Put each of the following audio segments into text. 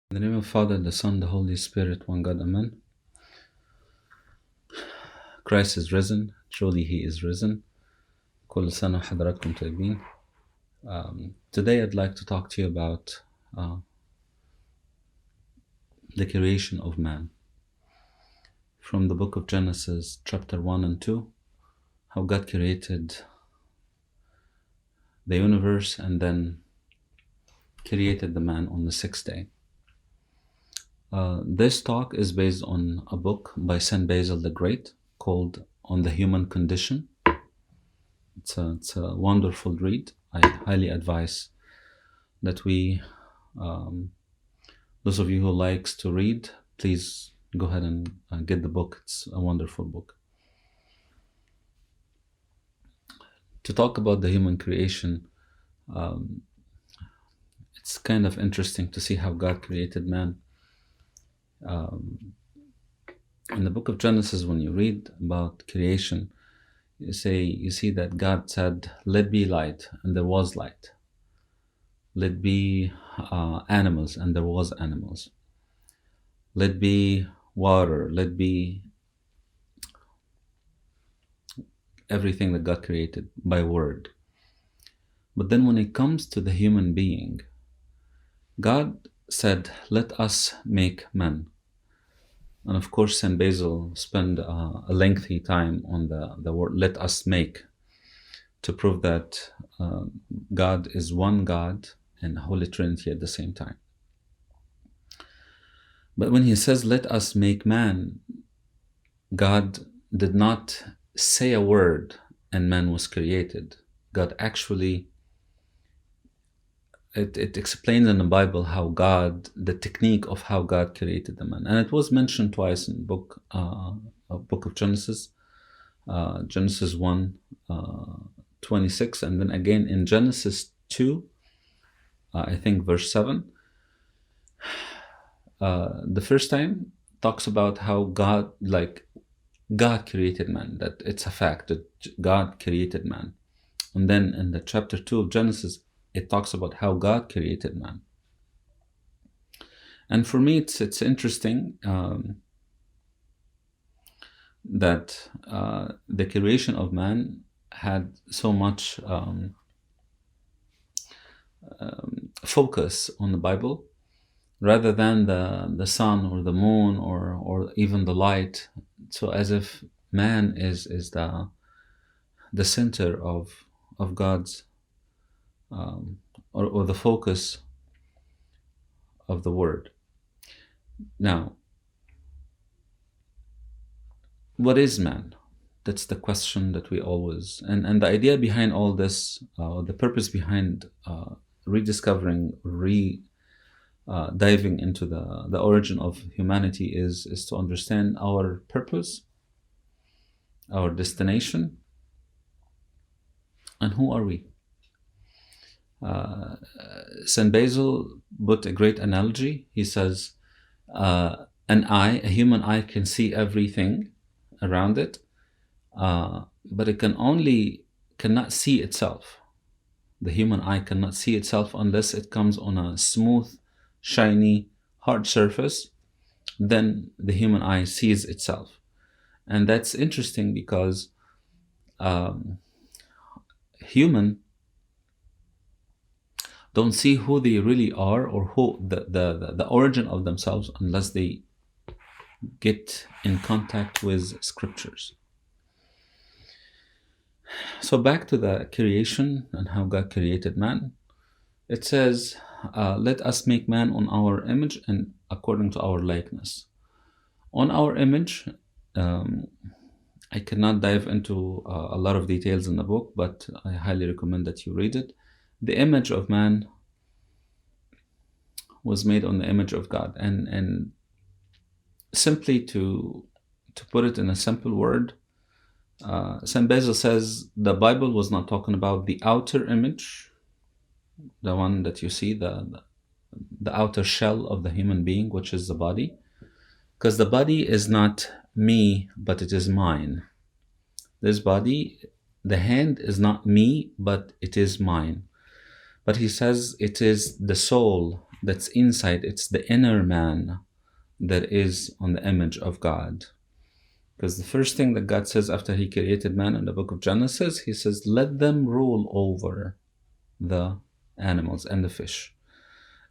In the name of the Father, the Son, the Holy Spirit, one God, Amen. Christ is risen. Truly He is risen. كل سنة وحضراتكم طيبين. Today I'd like to talk to you about the creation of man. From the book of Genesis, chapter 1 and 2, how God created the universe and then created the man on the sixth day. This talk is based on a book by Saint Basil the Great called On the Human Condition. It's a wonderful read. I highly advise that those of you who likes to read, please go ahead and get the book. It's a wonderful book. To talk about the human creation, it's kind of interesting to see how God created man. In the book of Genesis, when you read about creation, you see that God said, "Let be light," and there was light. Let be animals, and there was animals. Let be water. Let be everything that God created by word. But then when it comes to the human being, God said, "Let us make man." And of course, St. Basil spent a lengthy time on the word "let us make" to prove that God is one God and Holy Trinity at the same time. But when he says, "Let us make man," God did not say a word and man was created. God actually, it explains in the Bible how God, the technique of how God created the man. And it was mentioned twice in the book of Genesis, Genesis 1, 26, and then again in Genesis 2, I think verse 7. The first time talks about how God created man, that it's a fact that God created man. And then in the chapter 2 of Genesis, it talks about how God created man. And for me, it's interesting that the creation of man had so much focus on the Bible, rather than the sun or the moon or even the light. So as if man is the center of God's or the focus of the word. Now, what is man? That's the question that we always, and the idea behind all this, the purpose behind rediscovering, diving into the origin of humanity is to understand our purpose, our destination, and who are we. St. Basil put a great analogy. He says, a human eye can see everything around it, but it cannot see itself. The human eye cannot see itself unless it comes on a smooth, shiny, hard surface. Then the human eye sees itself. And that's interesting because human don't see who they really are or who the origin of themselves unless they get in contact with scriptures. So back to the creation and how God created man. It says, "Let us make man on our image and according to our likeness." On our image, I cannot dive into a lot of details in the book, but I highly recommend that you read it. The image of man was made on the image of God. And simply to put it in a simple word, St. Basil says the Bible was not talking about the outer image, the one that you see, the outer shell of the human being, which is the body, because the body is not me, but it is mine. This body, the hand is not me, but it is mine. But he says it is the soul that's inside. It's the inner man that is on the image of God. Because the first thing that God says after he created man in the book of Genesis, he says, let them rule over the animals and the fish.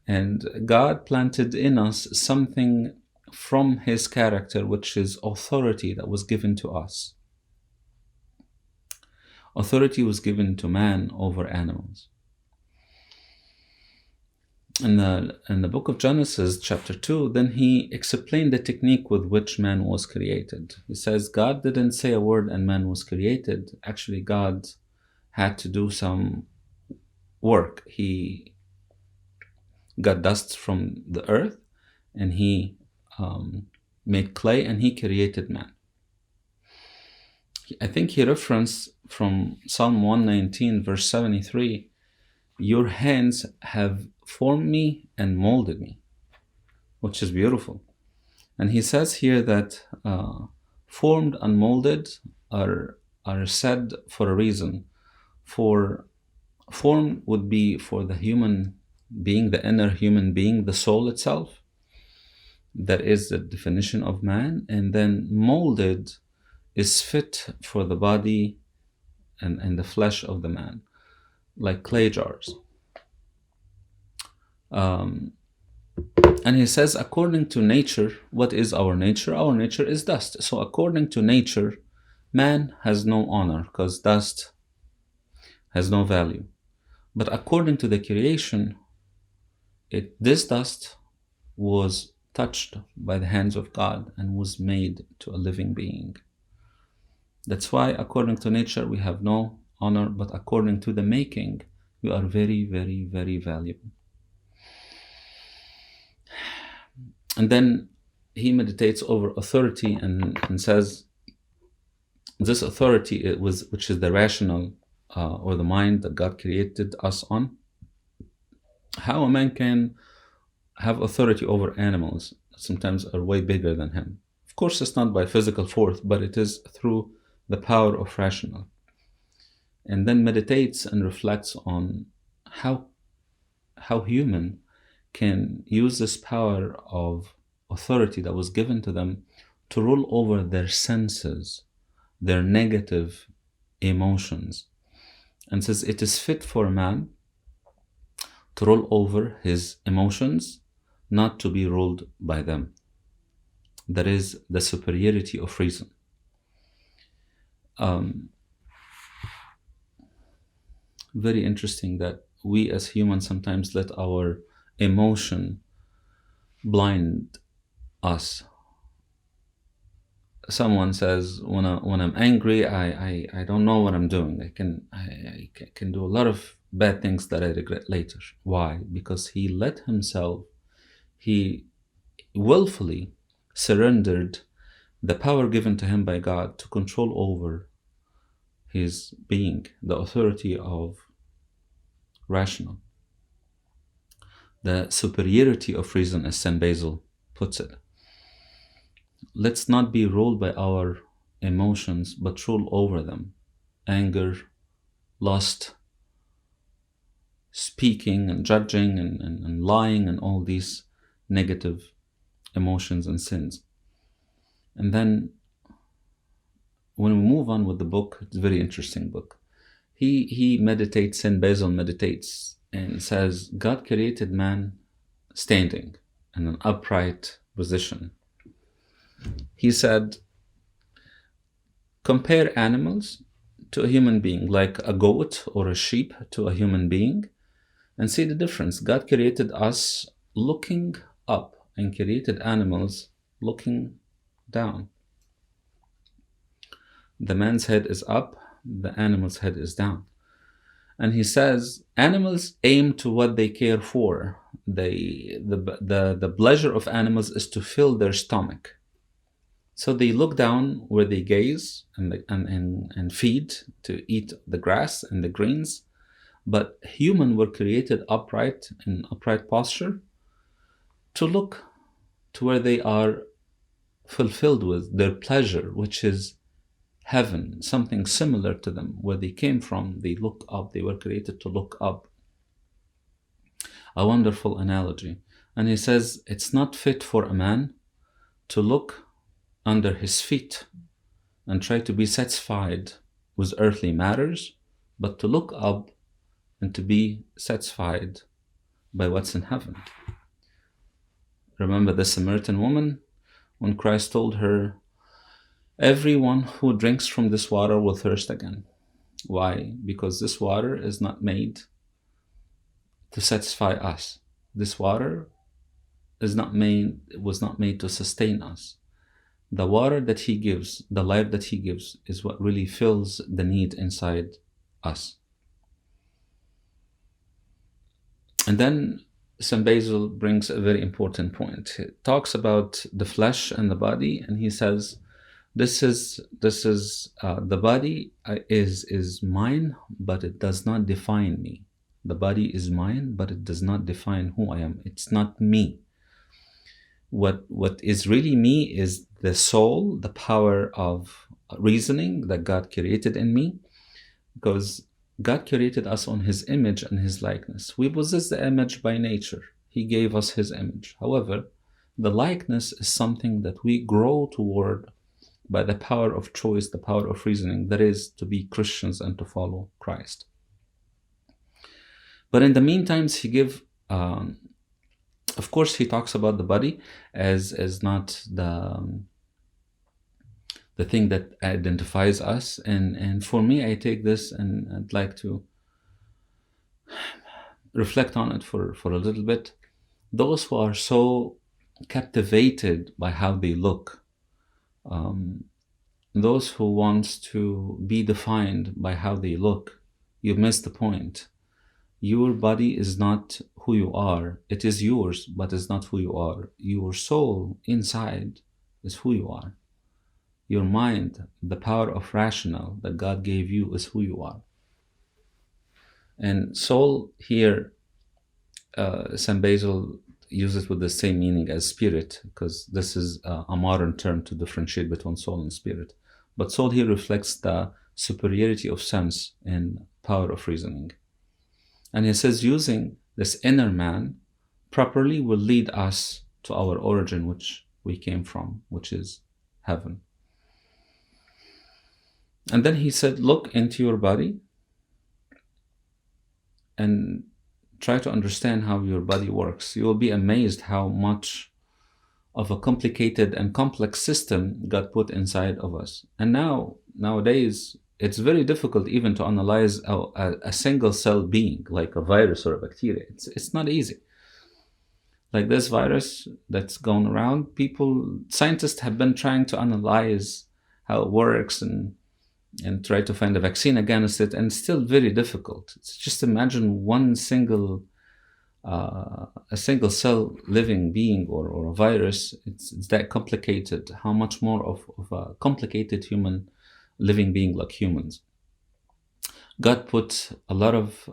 And God planted in us something from his character, which is authority that was given to us. Authority was given to man over animals. In the book of Genesis, chapter 2, then he explained the technique with which man was created. He says, God didn't say a word and man was created. Actually, God had to do some work. He got dust from the earth and he made clay and he created man. I think he referenced from Psalm 119, verse 73, your hands have formed me and molded me, which is beautiful. And he says here that formed and molded are said for a reason. For form would be for the human being, the inner human being, the soul itself. That is the definition of man. And then molded is fit for the body and the flesh of the man, like clay jars. And he says, according to nature, what is our nature? Our nature is dust. So according to nature, man has no honor because dust has no value. But according to the creation, this dust was touched by the hands of God and was made to a living being. That's why according to nature we have no honor, but according to the making, we are very, very, very valuable. And then he meditates over authority and says, this authority, which is the rational or the mind that God created us on, how a man can have authority over animals that sometimes are way bigger than him. Of course, it's not by physical force, but it is through the power of rational. And then meditates and reflects on how human can use this power of authority that was given to them to rule over their senses, their negative emotions. And says it is fit for a man to rule over his emotions, not to be ruled by them. That is the superiority of reason. Very interesting that we as humans sometimes let our emotion blind us. Someone says, when I'm angry, I don't know what I'm doing. I can do a lot of bad things that I regret later. Why? Because he willfully surrendered the power given to him by God to control over his being, the authority of rational, the superiority of reason, as St. Basil puts it. Let's not be ruled by our emotions, but rule over them. Anger, lust, speaking and judging and lying and all these negative emotions and sins. And then when we move on with the book, it's a very interesting book. He meditates, St. Basil meditates and says, God created man standing in an upright position. He said, compare animals to a human being, like a goat or a sheep to a human being, and see the difference. God created us looking up and created animals looking down. The man's head is up, the animal's head is down. And he says, animals aim to what they care for. The pleasure of animals is to fill their stomach. So they look down where they gaze and feed, to eat the grass and the greens. But humans were created upright, in upright posture, to look to where they are fulfilled with their pleasure, which is heaven, something similar to them, where they came from. They look up, they were created to look up. a wonderful analogy. And he says, it's not fit for a man to look under his feet and try to be satisfied with earthly matters, but to look up and to be satisfied by what's in heaven. Remember the Samaritan woman when Christ told her, everyone who drinks from this water will thirst again. Why? Because this water is not made to satisfy us. This water was not made to sustain us. The water that he gives, the life that he gives, is what really fills the need inside us. And then St. Basil brings a very important point. He talks about the flesh and the body, and he says, the body is mine, but it does not define me. The body is mine, but it does not define who I am. It's not me. What is really me is the soul, the power of reasoning that God created in me, because God created us on his image and his likeness. We possess the image by nature. He gave us his image. However, the likeness is something that we grow toward by the power of choice, the power of reasoning, that is, to be Christians and to follow Christ. But in the meantime, he gives, of course, he talks about the body as not the thing that identifies us. And for me, I take this and I'd like to reflect on it for a little bit. Those who are so captivated by how they look, those who want to be defined by how they look, you miss the point. Your body is not who you are. It is yours, but it's not who you are. Your soul inside is who you are. Your mind, the power of rational that God gave you, is who you are. And soul here, St. Basil uses with the same meaning as spirit, because this is a modern term to differentiate between soul and spirit. But soul here reflects the superiority of sense and power of reasoning. And he says using this inner man properly will lead us to our origin, which we came from, which is heaven. And then he said, look into your body and try to understand how your body works. You will be amazed how much of a complicated and complex system God put inside of us. And nowadays, it's very difficult even to analyze a single cell being, like a virus or a bacteria. It's not easy. Like this virus that's going around, scientists have been trying to analyze how it works and try to find a vaccine against it, and it's still very difficult. It's just imagine a single cell living being or a virus. It's that complicated. How much more of a complicated human living being like humans. God put a lot of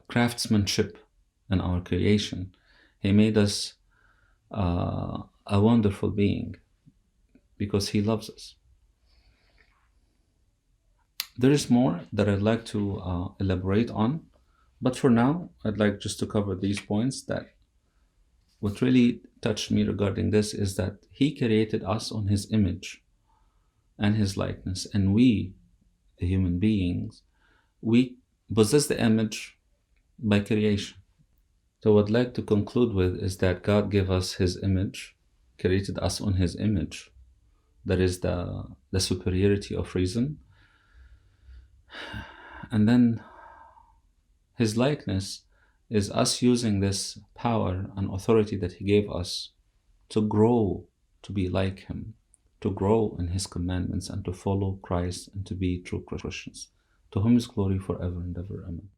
craftsmanship in our creation. He made us a wonderful being because he loves us. There is more that I'd like to elaborate on, but for now, I'd like just to cover these points. That what really touched me regarding this is that he created us on his image and his likeness, and we, the human beings, we possess the image by creation. So what I'd like to conclude with is that God gave us his image, created us on his image. That is the superiority of reason. And then his likeness is us using this power and authority that he gave us to grow, to be like him, to grow in his commandments and to follow Christ and to be true Christians. To whom is glory forever and ever. Amen.